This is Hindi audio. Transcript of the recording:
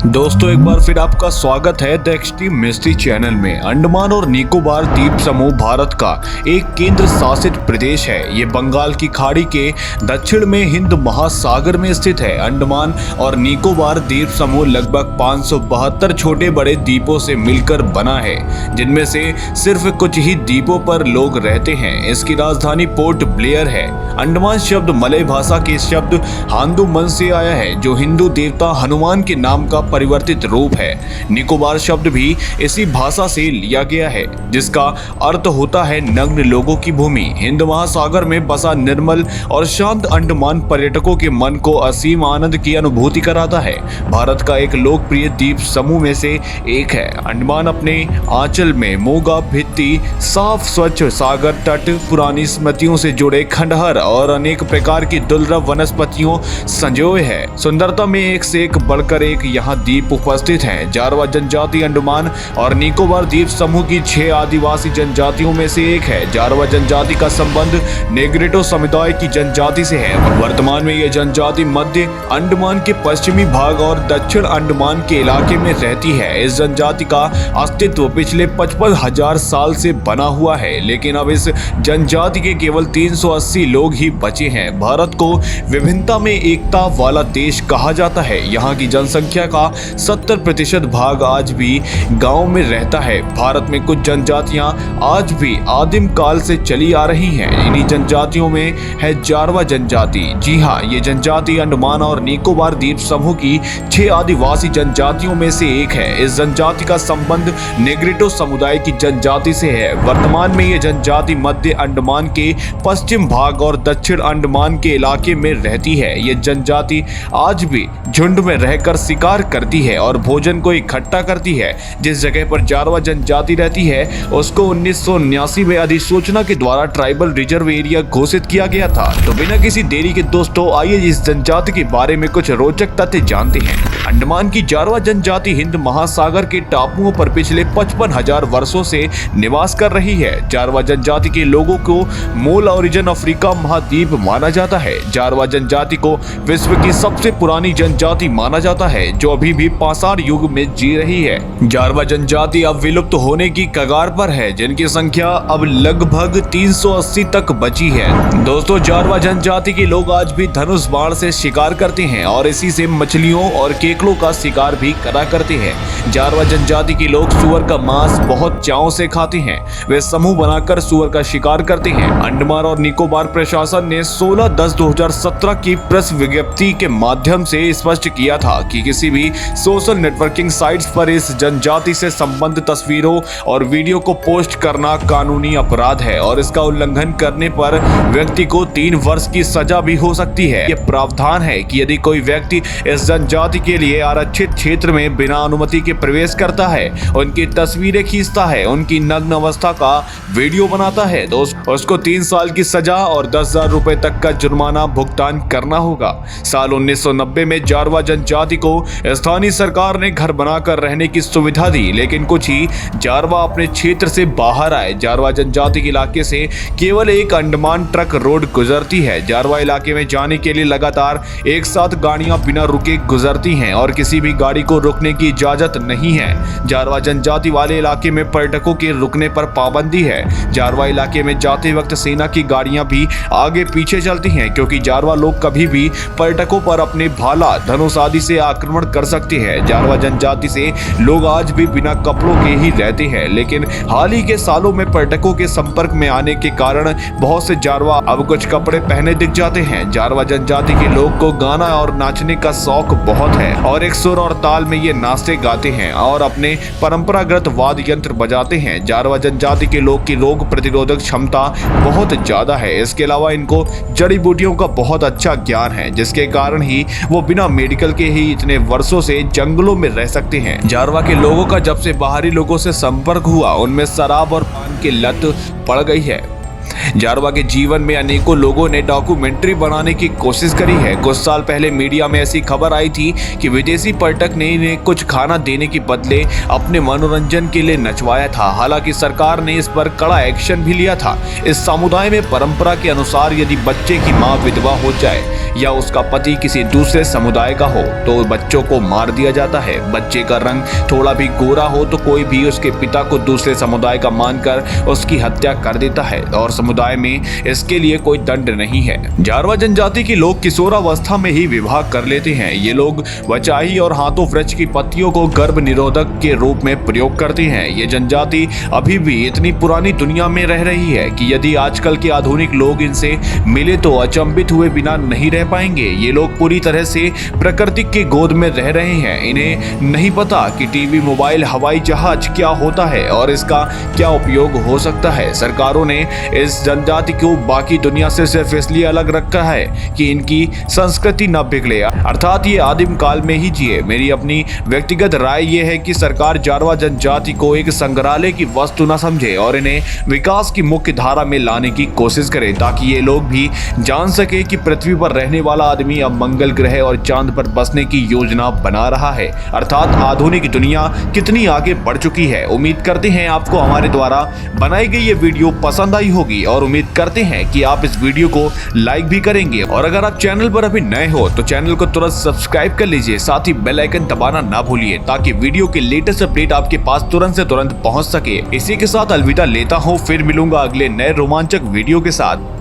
दोस्तों एक बार फिर आपका स्वागत है द एक्सट्रीम मिस्ट्री चैनल में। अंडमान और निकोबार द्वीप समूह भारत का एक केंद्र शासित प्रदेश है। ये बंगाल की खाड़ी के दक्षिण में हिंद महासागर में स्थित है। अंडमान और निकोबार द्वीप समूह लगभग 572 छोटे बड़े द्वीपों से मिलकर बना है, जिनमें से सिर्फ कुछ ही द्वीपों पर लोग रहते हैं। इसकी राजधानी पोर्ट ब्लेयर है। अंडमान शब्द मलय भाषा के शब्द हांदू मन से आया है, जो हिंदू देवता हनुमान के नाम का परिवर्तित रूप है। निकोबार शब्द भी इसी भाषा से लिया गया है, जिसका अर्थ होता है नग्न लोगों की भूमि। हिंद महासागर में बसा निर्मल और शांत अंडमान पर्यटकों के मन को असीम आनंद की अनुभूति कराता है। भारत का एक लोकप्रिय द्वीप समूह में से एक है। अंडमान अपने आंचल में मूंगा भित्ति, साफ स्वच्छ सागर तट, पुरानी स्मृतियों से जुड़े खंडहर और अनेक प्रकार की दुर्लभ वनस्पतियों संजोए है। सुंदरता में एक से एक बढ़कर एक यहाँ द्वीप उपस्थित हैं। जारवा जनजाति अंडमान और निकोबार द्वीप समूह की 6 आदिवासी जनजातियों में से एक है। जारवा जनजाति का संबंध नेग्रिटो समुदाय की जनजाति से है। वर्तमान में यह जनजाति मध्य अंडमान के पश्चिमी भाग और दक्षिण अंडमान के इलाके में रहती है। इस जनजाति का अस्तित्व पिछले 55,000 साल से बना हुआ है, लेकिन अब इस जनजाति के केवल 380 लोग ही बचे हैं। भारत को विभिन्नता में एकता वाला देश कहा जाता है। यहाँ की जनसंख्या का 70% भाग आज भी गांव में रहता है। भारत में कुछ जनजातियां आज भी आदिम काल से चली आ रही हैं। इन्हीं जनजातियों में है जारवा जनजाति। जी हाँ, ये जनजाति अंडमान और निकोबार द्वीप समूह की 6 आदिवासी जनजातियों में से एक है। इस जनजाति का संबंध नेग्रिटो समुदाय की जनजाति से है। वर्तमान में ये जनजाति मध्य अंडमान के पश्चिम भाग और दक्षिण अंडमान के इलाके में रहती है। ये जनजाति आज भी झुंड में रहकर शिकार करती है और भोजन को इकट्ठा करती है। जिस जगह पर जारवा जनजाति रहती है उसको 1979 में अधिसूचना के द्वारा ट्राइबल रिजर्व एरिया घोषित किया गया था। तो बिना किसी देरी के दोस्तों, आइए इस जनजाति के बारे में कुछ रोचक तथ्य जानते हैं। अंडमान की जारवा जनजाति हिंद महासागर के टापुओं पर पिछले 55,000 वर्षों से निवास कर रही है। जारवा जनजाति के लोगों को मूल ओरिजिन अफ्रीका महाद्वीप माना जाता है। जारवा जनजाति को विश्व की सबसे पुरानी जनजाति माना जाता है, जो अभी भी पाषाण युग में जी रही है। जारवा जनजाति अब विलुप्त होने की कगार पर है, जिनकी संख्या अब लगभग 380 तक बची है। दोस्तों, जारवा जनजाति के लोग आज भी धनुष बाण से शिकार करते हैं और इसी से मछलियों और केकड़ों का शिकार भी करा करते हैं। जारवा जनजाति के लोग सुअर का मांस बहुत चाव से खाते हैं। वे समूह बनाकर सुअर का शिकार करते हैं। अंडमान और निकोबार प्रशासन ने 16/10/2017 की प्रेस विज्ञप्ति के माध्यम से स्पष्ट किया था कि किसी भी सोशल नेटवर्किंग साइट्स पर इस जनजाति से संबंधित तस्वीरों और वीडियो को पोस्ट करना कानूनी अपराध है और इसका उल्लंघन करने पर व्यक्ति को 3 वर्ष की सजा भी हो सकती है। ये प्रावधान है कि यदि कोई व्यक्ति इस जनजाति के लिए आरक्षित क्षेत्र में बिना अनुमति के प्रवेश करता है, उनकी तस्वीरें खींचता है, उनकी नग्न अवस्था का वीडियो बनाता है, तो उसको 3 साल की सजा और 10,000 रुपए तक का जुर्माना भुगतान करना होगा। साल 1990 में जारवा जनजाति को स्थानीय सरकार ने घर बनाकर रहने की सुविधा दी, लेकिन कुछ ही जारवा अपने क्षेत्र से बाहर आए। जारवा जनजाति के इलाके से केवल एक अंडमान ट्रक रोड गुजरती है। जारवा इलाके में जाने के लिए लगातार एक साथ गाड़ियां बिना रुके गुजरती हैं और किसी भी गाड़ी को रुकने की इजाजत नहीं है। जारवा जनजाति वाले इलाके में पर्यटकों के रुकने पर पाबंदी है। जारवा इलाके में जाते वक्त सेना की गाड़ियां भी आगे पीछे चलती हैं, क्योंकि जारवा लोग कभी भी पर्यटकों पर अपने भाला, धनुष आदि से आक्रमण कर सकते हैं। जारवा जनजाति से लोग आज भी बिना कपड़ों के ही रहते हैं, लेकिन हाल ही के सालों में पर्यटकों के संपर्क में आने के कारण बहुत से जारवा अब कुछ कपड़े पहने दिख जाते हैं। जारवा जनजाति के लोग को गाना और नाचने का शौक बहुत है और एक सुर और ताल में ये नाचते गाते हैं और अपने परंपरागत वाद्य यंत्र बजाते हैं। जारवा जनजाति के लोग की रोग प्रतिरोधक क्षमता बहुत ज्यादा है। इसके अलावा इनको जड़ी बूटियों का बहुत अच्छा ज्ञान है, जिसके कारण ही वो बिना मेडिकल के ही इतने वर्षों से जंगलों में रह सकते हैं। जारवा के लोगों का जब से बाहरी लोगों से संपर्क हुआ, उनमें शराब और पान की लत पड़ गई है। जारवा के जीवन में अनेकों लोगों ने डॉक्यूमेंट्री बनाने की कोशिश करी है। कुछ साल पहले मीडिया में ऐसी खबर आई थी कि विदेशी पर्यटक ने इन्हें कुछ खाना देने के बदले अपने मनोरंजन के लिए नचवाया था। हालांकि सरकार ने इस पर कड़ा एक्शन भी लिया था। इस समुदाय में परंपरा के अनुसार यदि बच्चे की मां विधवा हो जाए या उसका पति किसी दूसरे समुदाय का हो तो बच्चों को मार दिया जाता है। बच्चे का रंग थोड़ा भी गोरा हो तो कोई भी उसके पिता को दूसरे समुदाय का मानकर उसकी हत्या कर देता है और समुदाय में इसके लिए कोई दंड नहीं है। जारवा जनजाति के लोग किशोरावस्था में ही विवाह कर लेते हैं। ये लोग वचाही और हाथों वृक्ष की पत्तियों को गर्भ निरोधक के रूप में प्रयोग करते हैं। ये जनजाति अभी भी इतनी पुरानी दुनिया में रह रही है कि यदि आजकल के आधुनिक लोग इनसे मिले तो अचंभित हुए बिना नहीं रह पाएंगे। ये लोग पूरी तरह से प्रकृति के गोद में रह रहे हैं। इन्हें नहीं पता कि टीवी, मोबाइल, हवाई जहाज क्या होता है और इसका क्या उपयोग हो सकता है। सरकारों ने इस जनजाति को बाकी दुनिया से सिर्फ इसलिए अलग रखा है कि इनकी संस्कृति न बिगड़े, अर्थात ये आदिम काल में ही जिए। मेरी अपनी व्यक्तिगत राय ये है कि सरकार जारवा जनजाति को एक संग्रहालय की वस्तु न समझे और इन्हें विकास की मुख्य धारा में लाने की कोशिश करे ताकि ये लोग भी जान सके कि पृथ्वी पर रहने वाला आदमी अब मंगल ग्रह और चांद पर बसने की योजना बना रहा है। अर्थात आधुनिक दुनिया कितनी आगे बढ़ चुकी है। उम्मीद करते हैं आपको हमारे द्वारा बनाई गई ये वीडियो पसंद आई होगी और उम्मीद करते हैं कि आप इस वीडियो को लाइक भी करेंगे। और अगर आप चैनल पर अभी नए हो तो चैनल को तुरंत सब्सक्राइब कर लीजिए, साथ ही बेल आइकन दबाना ना भूलिए ताकि वीडियो के लेटेस्ट अपडेट आपके पास तुरंत से तुरंत पहुंच सके। इसी के साथ अलविदा लेता हूं, फिर मिलूंगा अगले नए रोमांचक वीडियो के साथ।